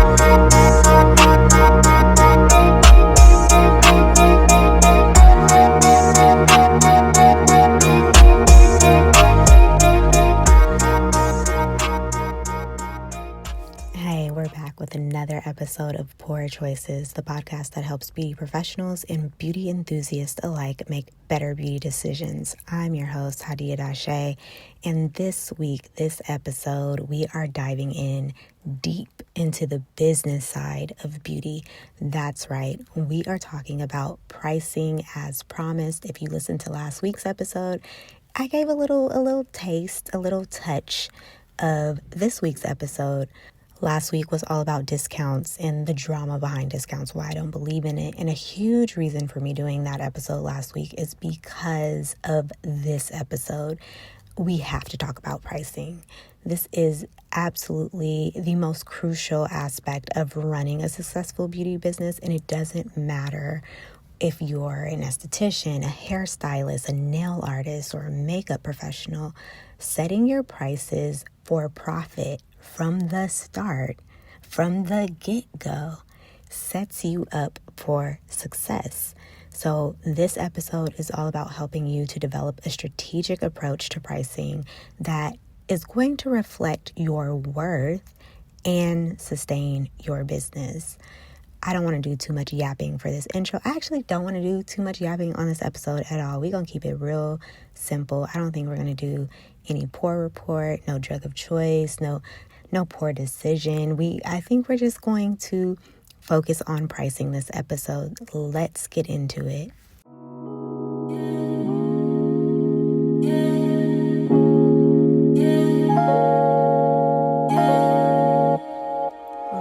Hey, we're back with another episode of Pore Choices, the podcast that helps beauty professionals and beauty enthusiasts alike make better beauty decisions. I'm your host, Hadia Dashe, and this week, this episode, we are diving in deep into the business side of beauty. That's right, we are talking about pricing as promised. If you listened to last week's episode, I gave a little taste, a little touch of this week's episode. Last week was all about discounts and the drama behind discounts, why I don't believe in it. And a huge reason for me doing that episode last week is because of this episode. We have to talk about pricing. This is absolutely the most crucial aspect of running a successful beauty business, and it doesn't matter if you're an esthetician, a hairstylist, a nail artist, or a makeup professional. Setting your prices for profit from the start, from the get-go, sets you up for success. So this episode is all about helping you to develop a strategic approach to pricing that is going to reflect your worth and sustain your business. I don't want to do too much yapping for this intro. I actually don't want to do too much yapping on this episode at all. We're going to keep it real simple. I don't think we're going to do any poor report, no drug of choice, no poor decision. I think we're just going to focus on pricing this episode. Let's get into it.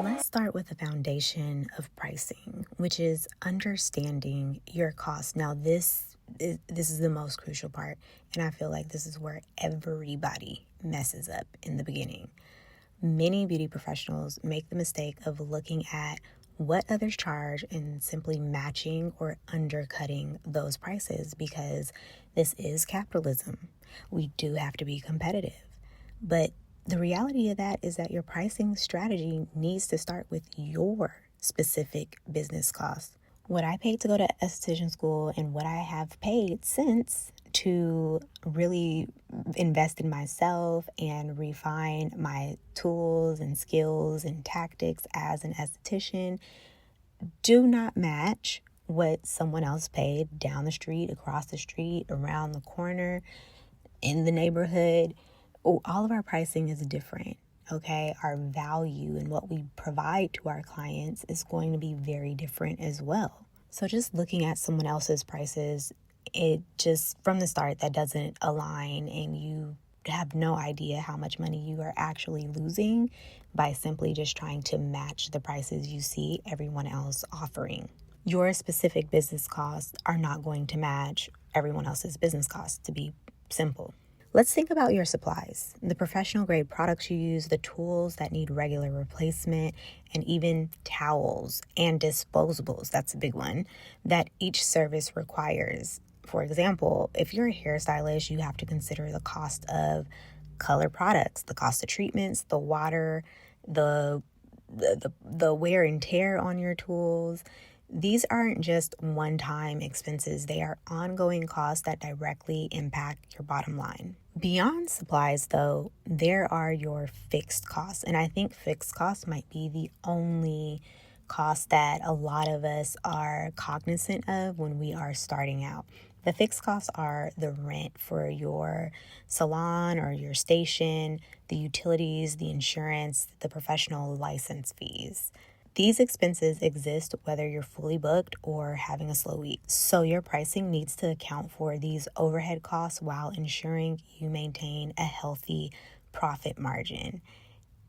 Let's start with the foundation of pricing, which is understanding your cost. Now, this is the most crucial part, and I feel like this is where everybody messes up in the beginning. Many beauty professionals make the mistake of looking at what others charge and simply matching or undercutting those prices, because this is capitalism. We do have to be competitive. But the reality of that is that your pricing strategy needs to start with your specific business costs. What I paid to go to esthetician school and what I have paid since to really invest in myself and refine my tools and skills and tactics as an esthetician do not match what someone else paid down the street, across the street, around the corner, in the neighborhood. All of our pricing is different, okay? Our value and what we provide to our clients is going to be very different as well. So just looking at someone else's prices, it just from the start, that doesn't align, and you have no idea how much money you are actually losing by simply just trying to match the prices you see everyone else offering. Your specific business costs are not going to match everyone else's business costs, to be simple. Let's think about your supplies, the professional grade products you use, the tools that need regular replacement, and even towels and disposables. That's a big one that each service requires. For example, if you're a hairstylist, you have to consider the cost of color products, the cost of treatments, the water, the wear and tear on your tools. These aren't just one-time expenses. They are ongoing costs that directly impact your bottom line. Beyond supplies, though, there are your fixed costs. And I think fixed costs might be the only cost that a lot of us are cognizant of when we are starting out. The fixed costs are the rent for your salon or your station, the utilities, the insurance, the professional license fees. These expenses exist whether you're fully booked or having a slow week. So your pricing needs to account for these overhead costs while ensuring you maintain a healthy profit margin.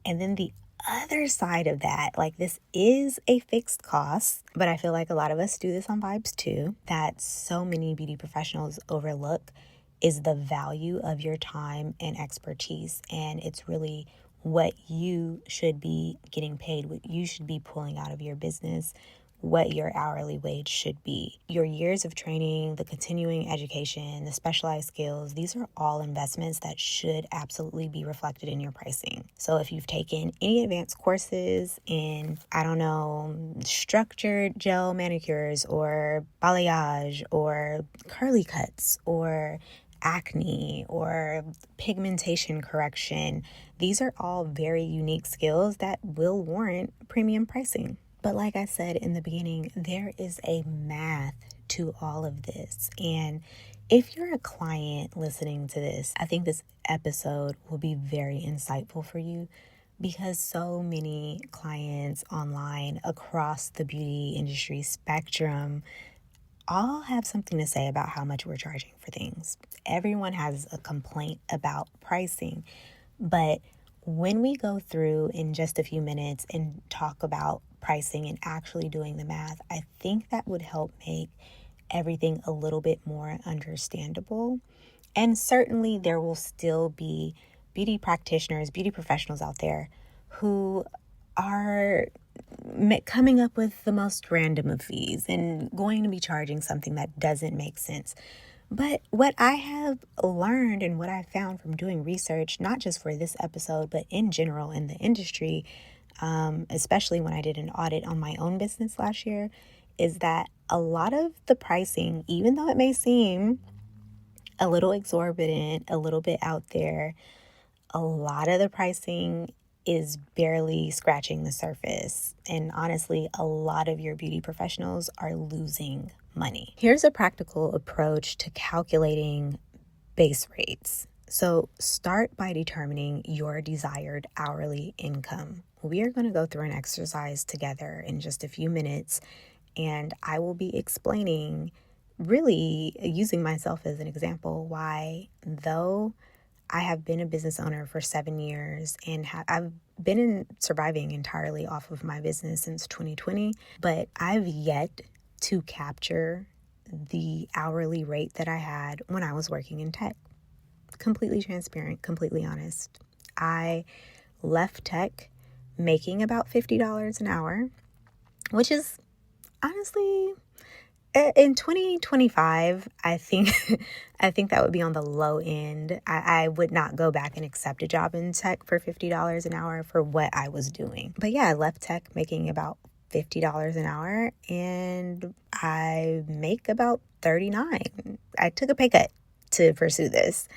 And then the other side of that, like, this is a fixed cost, but I feel like a lot of us do this on vibes too, that so many beauty professionals overlook is the value of your time and expertise. And it's really what you should be getting paid, what you should be pulling out of your business what your hourly wage should be. Your years of training, the continuing education, the specialized skills, these are all investments that should absolutely be reflected in your pricing. So if you've taken any advanced courses in, I don't know, structured gel manicures or balayage or curly cuts or acne or pigmentation correction, these are all very unique skills that will warrant premium pricing. But like I said in the beginning, there is a math to all of this. And if you're a client listening to this, I think this episode will be very insightful for you, because so many clients online across the beauty industry spectrum all have something to say about how much we're charging for things. Everyone has a complaint about pricing, but when we go through in just a few minutes and talk about pricing and actually doing the math, I think that would help make everything a little bit more understandable. And certainly there will still be beauty practitioners, beauty professionals out there who are coming up with the most random of fees and going to be charging something that doesn't make sense. But what I have learned and what I found from doing research, not just for this episode, but in general in the industry, especially when I did an audit on my own business last year, is that a lot of the pricing, even though it may seem a little exorbitant, a little bit out there, a lot of the pricing is barely scratching the surface. And honestly, a lot of your beauty professionals are losing money. Here's a practical approach to calculating base rates. So start by determining your desired hourly income. We are going to go through an exercise together in just a few minutes, and I will be explaining, really using myself as an example, why though I have been a business owner for 7 years and I've been surviving entirely off of my business since 2020, but I've yet to capture the hourly rate that I had when I was working in tech. Completely transparent, completely honest. I left tech making about $50 an hour, which is honestly, in 2025, I think that would be on the low end. I would not go back and accept a job in tech for $50 an hour for what I was doing. But yeah, I left tech making about $50 an hour, and I make about $39. I took a pay cut to pursue this.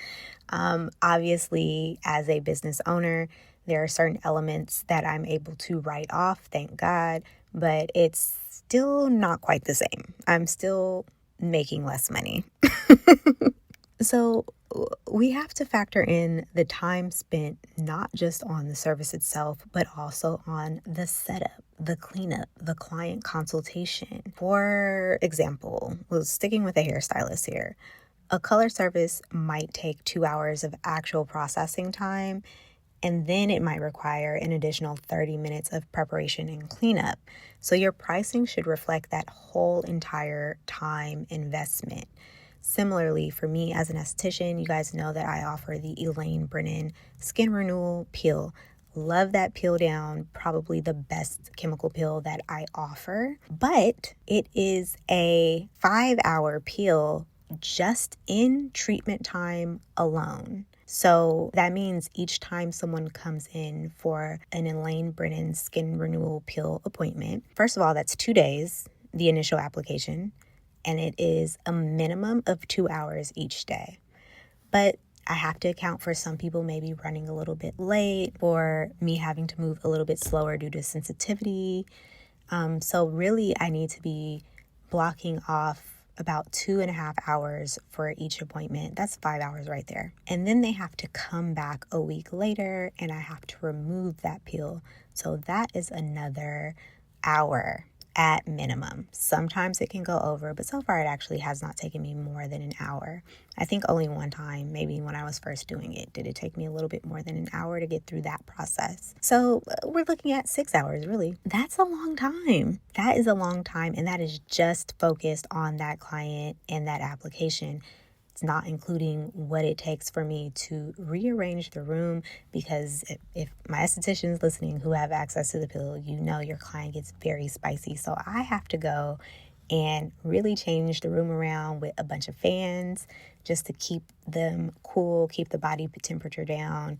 Obviously, as a business owner, there are certain elements that I'm able to write off, thank God, but it's still not quite the same. I'm still making less money. So we have to factor in the time spent not just on the service itself, but also on the setup, the cleanup, the client consultation. For example, sticking with a hairstylist here, a color service might take 2 hours of actual processing time, and then it might require an additional 30 minutes of preparation and cleanup. So your pricing should reflect that whole entire time investment. Similarly, for me as an esthetician, you guys know that I offer the Elaine Brennan Skin Renewal Peel. Love that peel down, probably the best chemical peel that I offer. But it is a 5-hour peel just in treatment time alone. So that means each time someone comes in for an Elaine Brennan Skin Renewal Peel appointment, first of all, that's 2 days, the initial application, and it is a minimum of 2 hours each day. But I have to account for some people maybe running a little bit late or me having to move a little bit slower due to sensitivity. So really, I need to be blocking off about 2.5 hours for each appointment. That's 5 hours right there. And then they have to come back a week later and I have to remove that peel. So that is another hour at minimum. Sometimes it can go over, but so far it actually has not taken me more than an hour. I think only one time, maybe when I was first doing it, did it take me a little bit more than an hour to get through that process. So we're looking at 6 hours, really. That's a long time. That is a long time, and that is just focused on that client and that application. That's not including what it takes for me to rearrange the room, because if my estheticians listening who have access to the pill, you know your client gets very spicy. So I have to go and really change the room around with a bunch of fans just to keep them cool, keep the body temperature down.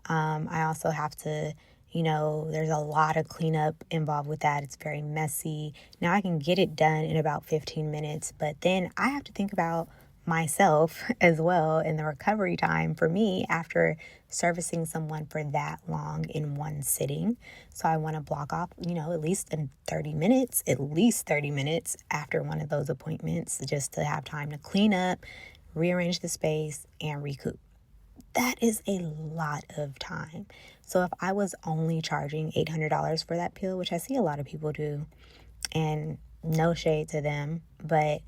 I also have to, there's a lot of cleanup involved with that. It's very messy. Now I can get it done in about 15 minutes, but then I have to think about myself as well and the recovery time for me after servicing someone for that long in one sitting. So I want to block off, at least 30 minutes after one of those appointments, just to have time to clean up, rearrange the space, and recoup. That is a lot of time. So if I was only charging $800 for that pill, which I see a lot of people do, and no shade to them, but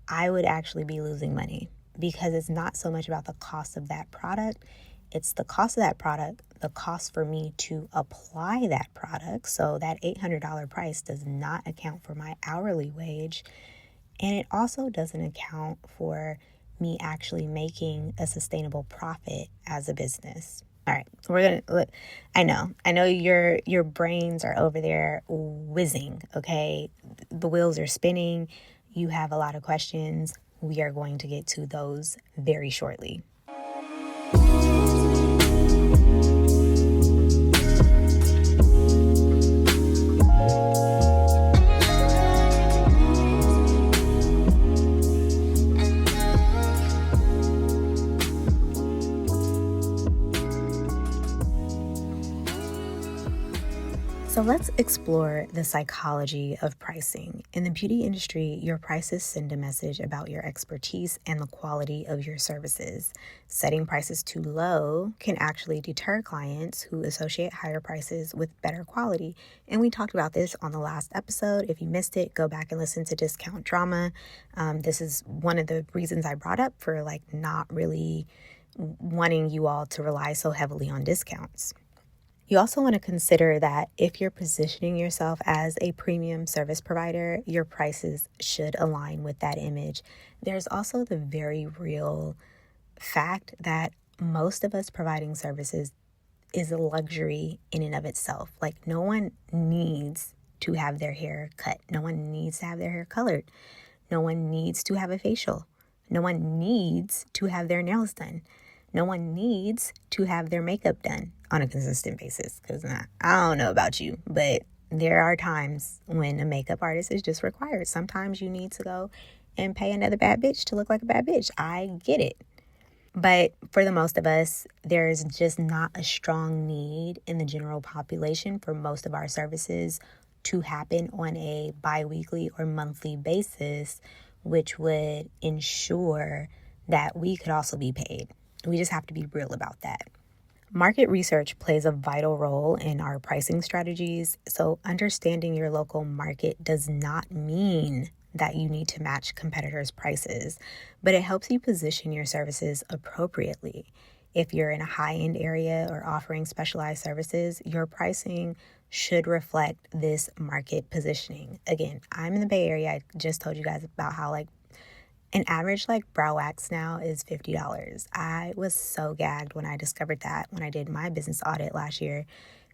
I would actually be losing money, because it's not so much about the cost of that product. It's the cost of that product, the cost for me to apply that product. So that $800 price does not account for my hourly wage. And it also doesn't account for me actually making a sustainable profit as a business. All right, we're going to look. I know your brains are over there whizzing, okay? The wheels are spinning. You have a lot of questions. We are going to get to those very shortly. So let's explore the psychology of pricing. In the beauty industry, your prices send a message about your expertise and the quality of your services. Setting prices too low can actually deter clients who associate higher prices with better quality. And we talked about this on the last episode. If you missed it, go back and listen to Discount Drama. This is one of the reasons I brought up for not really wanting you all to rely so heavily on discounts. You also want to consider that if you're positioning yourself as a premium service provider, your prices should align with that image. There's also the very real fact that most of us providing services is a luxury in and of itself. No one needs to have their hair cut. No one needs to have their hair colored. No one needs to have a facial. No one needs to have their nails done. No one needs to have their makeup done on a consistent basis, because I don't know about you, but there are times when a makeup artist is just required. Sometimes you need to go and pay another bad bitch to look like a bad bitch. I get it. But for the most of us, there's just not a strong need in the general population for most of our services to happen on a bi-weekly or monthly basis, which would ensure that we could also be paid. We just have to be real about that. Market research plays a vital role in our pricing strategies. So understanding your local market does not mean that you need to match competitors' prices, but it helps you position your services appropriately. If you're in a high-end area or offering specialized services, your pricing should reflect this market positioning. Again, I'm in the Bay Area. I just told you guys about how an average brow wax now is $50. I was so gagged when I discovered that when I did my business audit last year,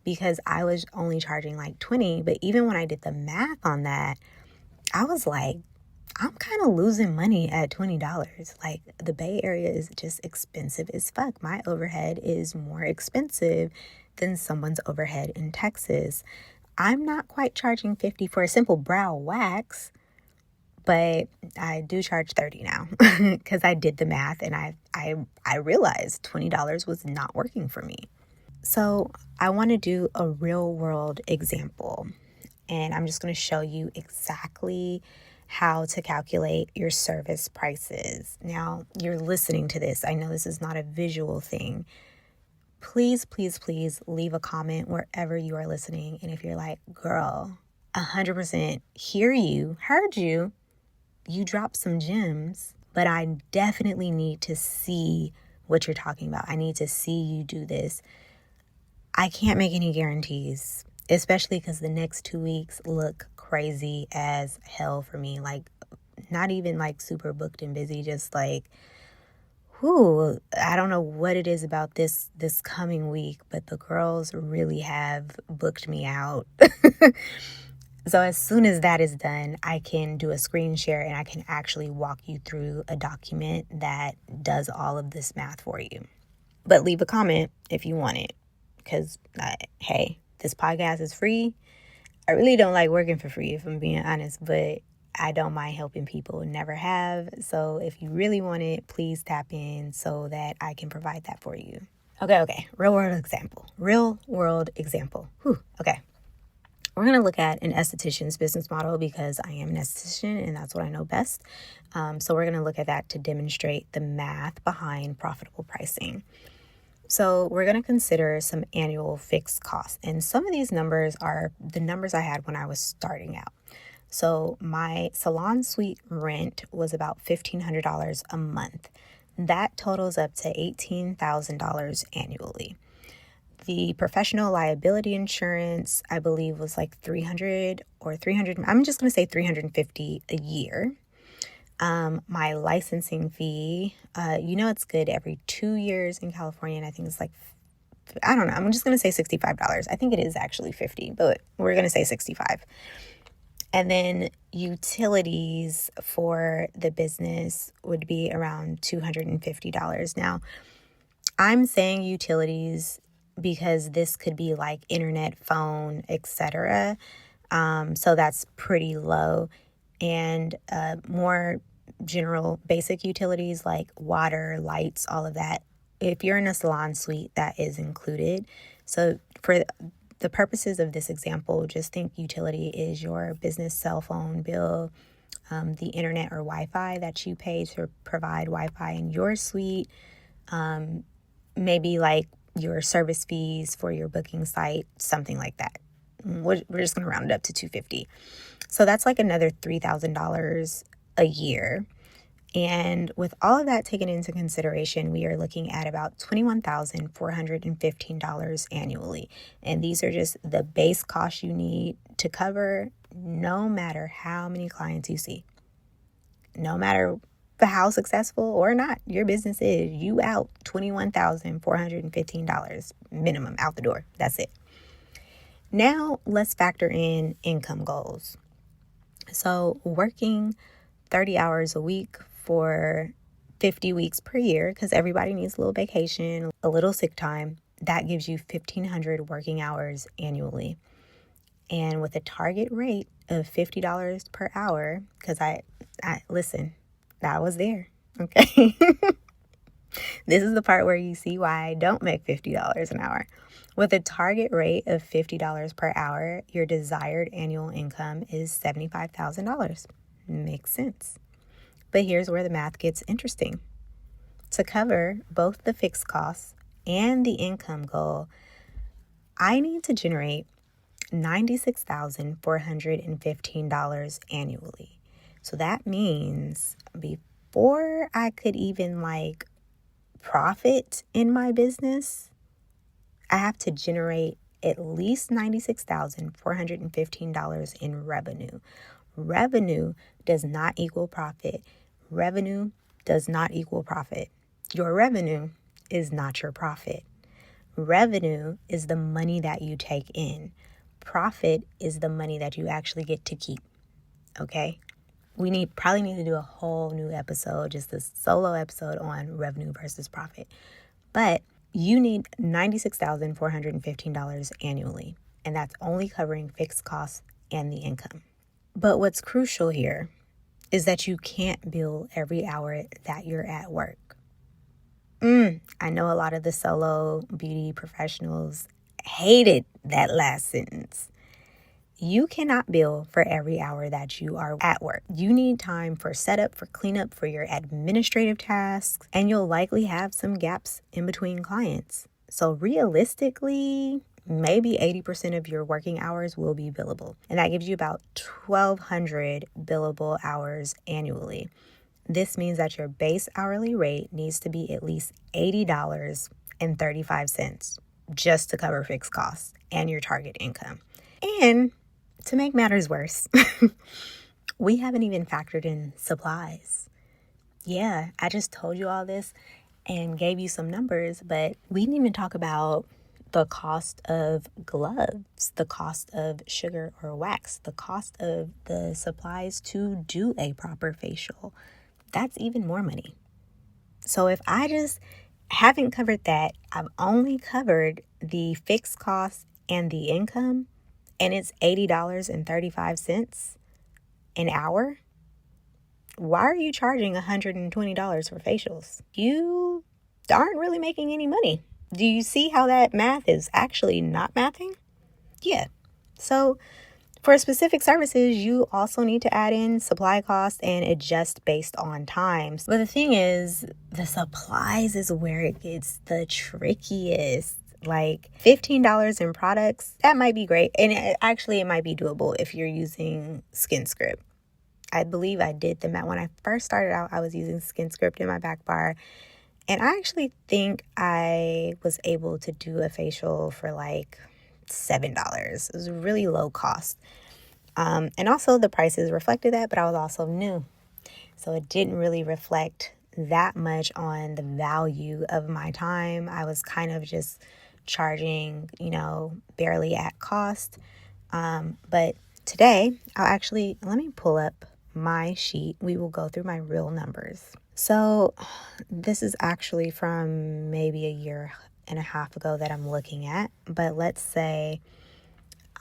because I was only charging $20. But even when I did the math on that, I was like, I'm kind of losing money at $20. The Bay Area is just expensive as fuck. My overhead is more expensive than someone's overhead in Texas. I'm not quite charging $50 for a simple brow wax, but I do charge $30 now because I did the math and I realized $20 was not working for me. So I want to do a real world example, and I'm just going to show you exactly how to calculate your service prices. Now, you're listening to this. I know this is not a visual thing. Please, please, please leave a comment wherever you are listening. And if you're like, girl, 100% heard you, you dropped some gems, but I definitely need to see what you're talking about. I need to see you do this. I can't make any guarantees, especially because the next 2 weeks look crazy as hell for me. Not even super booked and busy, just I don't know what it is about this coming week, but the girls really have booked me out. So as soon as that is done, I can do a screen share and I can actually walk you through a document that does all of this math for you. But leave a comment if you want it, because hey, this podcast is free. I really don't like working for free, if I'm being honest, but I don't mind helping people, never have. So if you really want it, please tap in so that I can provide that for you. Okay. Real world example. Okay. We're going to look at an esthetician's business model because I am an esthetician and that's what I know best. So we're going to look at that to demonstrate the math behind profitable pricing. So we're going to consider some annual fixed costs. And some of these numbers are the numbers I had when I was starting out. So my salon suite rent was about $1,500 a month. That totals up to $18,000 annually. The professional liability insurance, I believe, was like $300 or $300. I'm just going to say $350 a year. My licensing fee, it's good every 2 years in California. And I think it's like, I don't know. I'm just going to say $65. I think it is actually $50, but we're going to say $65. And then utilities for the business would be around $250. Now, I'm saying utilities because this could be like internet, phone, etc. So that's pretty low. And more general basic utilities like water, lights, all of that. If you're in a salon suite, that is included. So for the purposes of this example, just think utility is your business cell phone bill, the internet or Wi-Fi that you pay to provide Wi-Fi in your suite, maybe like your service fees for your booking site, something like that. We're just going to round it up to $250. So that's like another $3,000 a year. And with all of that taken into consideration, we are looking at about $21,415 annually. And these are just the base costs you need to cover no matter how many clients you see. No matter how successful or not your business is, you out $21,415 minimum out the door. That's it. Now let's factor in income goals. So working 30 hours a week for 50 weeks per year, because everybody needs a little vacation, a little sick time, that gives you 1,500 working hours annually. And with a target rate of $50 per hour, because I listen, I was there, okay? This is the part where you see why I don't make $50 an hour. With a target rate of $50 per hour, your desired annual income is $75,000. Makes sense. But here's where the math gets interesting. To cover both the fixed costs and the income goal, I need to generate $96,415 annually. So that means before I could even profit in my business, I have to generate at least $96,415 in revenue. Revenue does not equal profit. Revenue does not equal profit. Your revenue is not your profit. Revenue is the money that you take in. Profit is the money that you actually get to keep. Okay? We probably need to do a whole new episode, just a solo episode on revenue versus profit. But you need $96,415 annually, and that's only covering fixed costs and the income. But what's crucial here is that you can't bill every hour that you're at work. I know a lot of the solo beauty professionals hated that last sentence. You cannot bill for every hour that you are at work. You need time for setup, for cleanup, for your administrative tasks, and you'll likely have some gaps in between clients. So realistically, maybe 80% of your working hours will be billable. And that gives you about 1,200 billable hours annually. This means that your base hourly rate needs to be at least $80.35 just to cover fixed costs and your target income. And to make matters worse, we haven't even factored in supplies. Yeah, I just told you all this, and gave you some numbers, but we didn't even talk about the cost of gloves, the cost of sugar or wax, the cost of the supplies to do a proper facial. That's even more money. So if I just haven't covered that, I've only covered the fixed costs and the income, and it's $80.35 an hour. Why are you charging $120 for facials? You aren't really making any money. Do you see how that math is actually not mathing? Yeah. So for specific services, you also need to add in supply costs and adjust based on times. But the thing is, the supplies is where it gets the trickiest. Like $15 in products, that might be great. And it might be doable if you're using SkinScript. I believe I did the math. When I first started out, I was using SkinScript in my back bar. And I actually think I was able to do a facial for like $7. It was really low cost. And also the prices reflected that, but I was also new. So it didn't really reflect that much on the value of my time. I was kind of just charging, barely at cost. But today, let me pull up my sheet. We will go through my real numbers. So this is actually from maybe a year and a half ago that I'm looking at. But let's say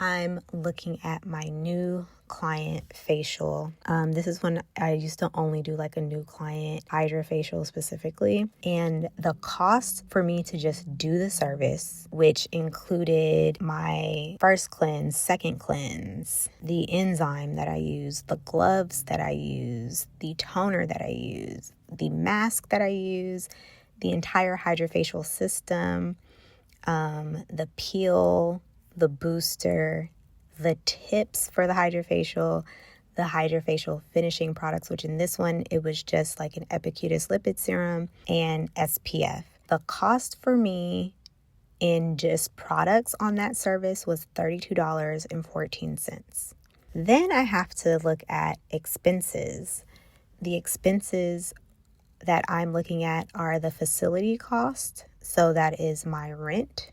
I'm looking at my new client facial. This is when I used to only do like a new client hydrofacial specifically. And the cost for me to just do the service, which included my first cleanse, second cleanse, the enzyme that I use, the gloves that I use, the toner that I use, the mask that I use, the entire hydrofacial system, the peel, the booster, the tips for the hydrofacial finishing products, which in this one, it was just like an Epicurious lipid serum and SPF. The cost for me in just products on that service was $32.14. Then I have to look at expenses. The expenses that I'm looking at are the facility cost. So that is my rent.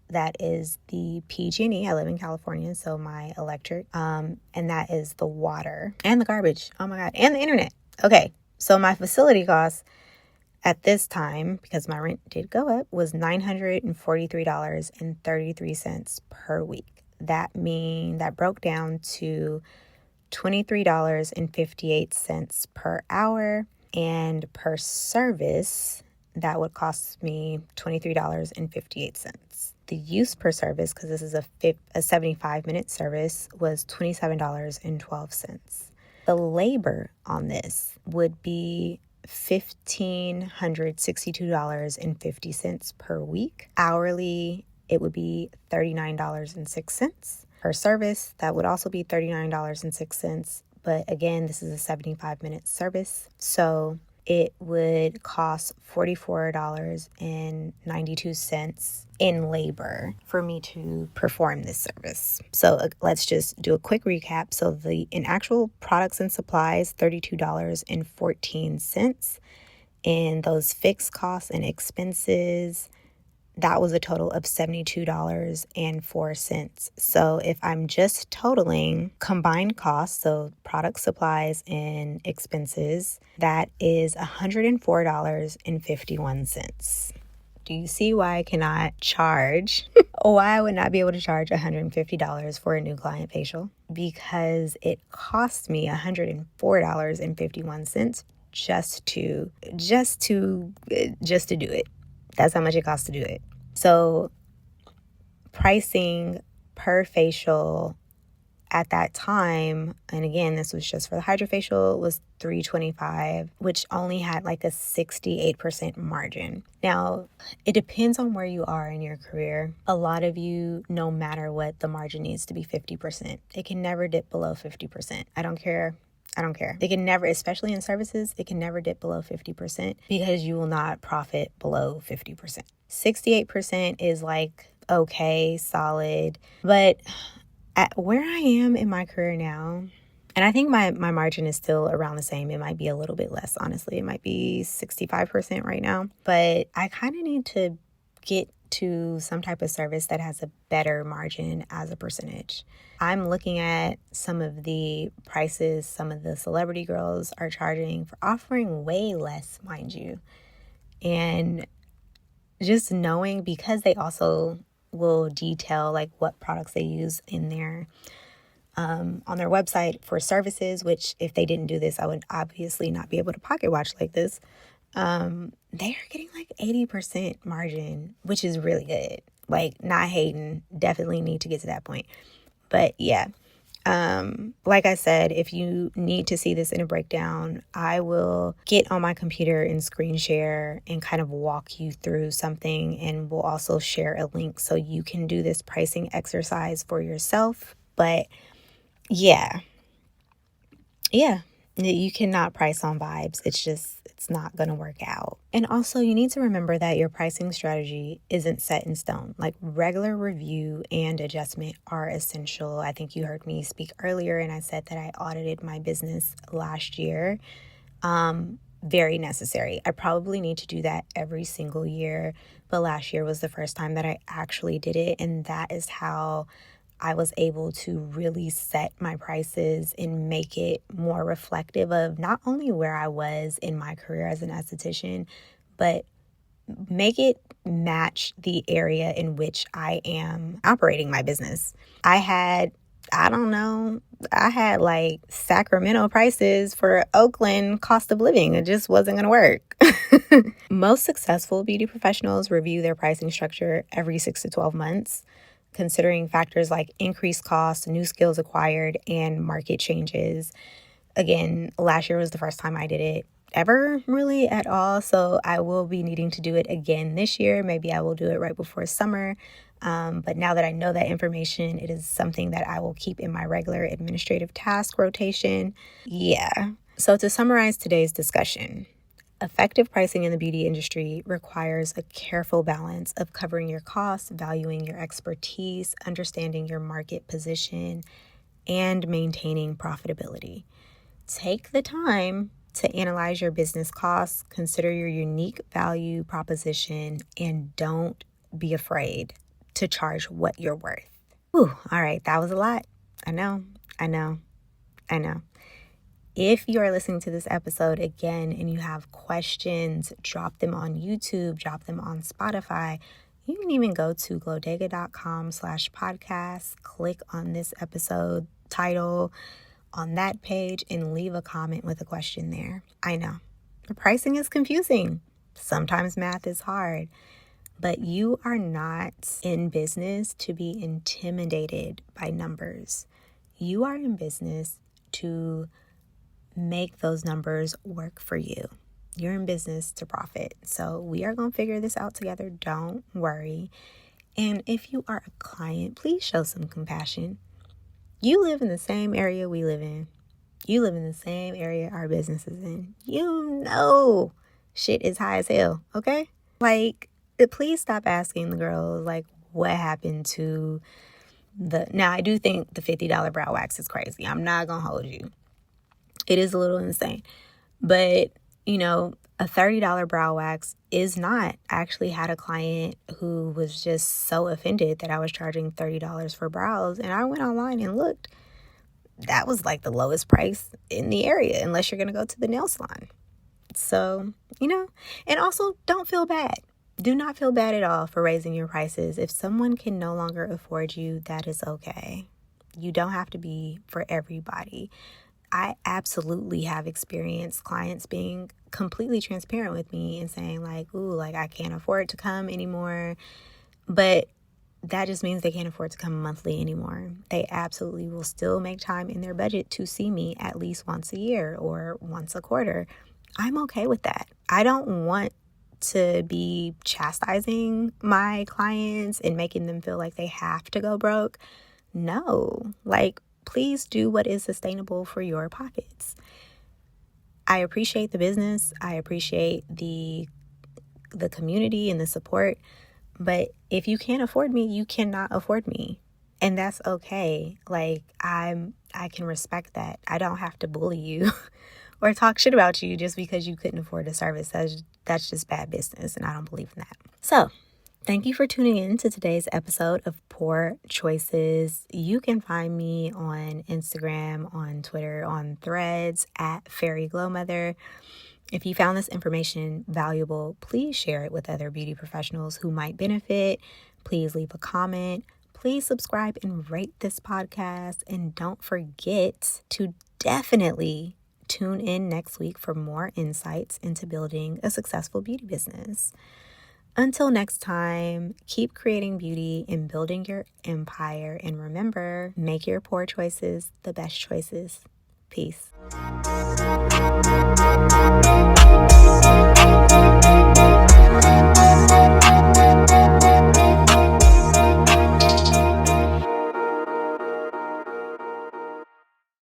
That is the PG&E. I live in California, so my electric. And that is the water and the garbage. Oh my God. And the internet. Okay. So my facility costs at this time, because my rent did go up, was $943.33 per week. That broke down to $23.58 per hour. And per service, that would cost me $23.58. The use per service, because this is a 75-minute service, was $27.12. The labor on this would be $1,562.50 per week. Hourly, it would be $39.06. Per service, that would also be $39.06. But again, this is a 75-minute service. So it would cost $44.92 in labor for me to perform this service. So let's just do a quick recap. So in actual products and supplies, $32.14. And those fixed costs and expenses, that was a total of $72.04. So if I'm just totaling combined costs, so product, supplies, and expenses, that is $104.51. Do you see why I cannot charge, or why I would not be able to charge $150 for a new client facial? Because it cost me $104.51 just to do it. That's how much it costs to do it. So pricing per facial at that time, and again, this was just for the hydrofacial, was $325, which only had like a 68% margin. Now, it depends on where you are in your career. A lot of you, no matter what, the margin needs to be 50%. It can never dip below 50%. I don't care. It can never, especially in services, it can never dip below 50% because you will not profit below 50%. 68% is like, okay, solid. But at where I am in my career now, And I think my margin is still around the same. It might be a little bit less, honestly. It might be 65% right now. But I kind of need to get to some type of service that has a better margin as a percentage. I'm looking at some of the prices some of the celebrity girls are charging for offering way less, mind you. And just knowing, because they also will detail like what products they use in their on their website for services, which if they didn't do this, I would obviously not be able to pocket watch like this. They are getting like 80% margin, which is really good. Like, not hating, definitely need to get to that point. But yeah, like I said, if you need to see this in a breakdown, I will get on my computer and screen share and kind of walk you through something. And we'll also share a link so you can do this pricing exercise for yourself. But yeah, you cannot price on vibes. It's not going to work out. And also, you need to remember that your pricing strategy isn't set in stone. Like, regular review and adjustment are essential. I think you heard me speak earlier, and I said that I audited my business last year. Very necessary. I probably need to do that every single year, but last year was the first time that I actually did it, and that is how I was able to really set my prices and make it more reflective of not only where I was in my career as an esthetician, but make it match the area in which I am operating my business. I had like Sacramento prices for Oakland cost of living. It just wasn't going to work. Most successful beauty professionals review their pricing structure every 6 to 12 months. Considering factors like increased costs, new skills acquired, and market changes. Again, last year was the first time I did it ever really at all. So I will be needing to do it again this year. Maybe I will do it right before summer. But now that I know that information, it is something that I will keep in my regular administrative task rotation. Yeah. So to summarize today's discussion, effective pricing in the beauty industry requires a careful balance of covering your costs, valuing your expertise, understanding your market position, and maintaining profitability. Take the time to analyze your business costs, consider your unique value proposition, and don't be afraid to charge what you're worth. Whew, all right, that was a lot. I know. If you are listening to this episode again and you have questions, drop them on YouTube, drop them on Spotify. You can even go to glowdega.com/podcast, click on this episode title on that page and leave a comment with a question there. I know, the pricing is confusing. Sometimes math is hard, but you are not in business to be intimidated by numbers. You are in business to make those numbers work for you. You're in business to profit. So we are going to figure this out together. Don't worry. And if you are a client, please show some compassion. You live in the same area we live in. You live in the same area our business is in. You know shit is high as hell, okay? Like, please stop asking the girls, like, what happened to Now, I do think the $50 brow wax is crazy. I'm not going to hold you. It is a little insane. But, a $30 brow wax is not. I actually had a client who was just so offended that I was charging $30 for brows. And I went online and looked. That was like the lowest price in the area, unless you're going to go to the nail salon. So, and also don't feel bad. Do not feel bad at all for raising your prices. If someone can no longer afford you, that is okay. You don't have to be for everybody. I absolutely have experienced clients being completely transparent with me and saying like, ooh, like I can't afford to come anymore. But that just means they can't afford to come monthly anymore. They absolutely will still make time in their budget to see me at least once a year or once a quarter. I'm okay with that. I don't want to be chastising my clients and making them feel like they have to go broke. No, like, please do what is sustainable for your pockets. I appreciate the business. I appreciate the community and the support. But if you can't afford me, you cannot afford me. And that's okay. Like, I can respect that. I don't have to bully you or talk shit about you just because you couldn't afford a service. That's just bad business, and I don't believe in that. So, thank you for tuning in to today's episode of Pore Choices. You can find me on Instagram, on Twitter, on Threads at Fairy Glow Mother. If you found this information valuable, please share it with other beauty professionals who might benefit. Please leave a comment. Please subscribe and rate this podcast. And don't forget to definitely tune in next week for more insights into building a successful beauty business. Until next time, keep creating beauty and building your empire. And remember, make your poor choices the best choices. Peace.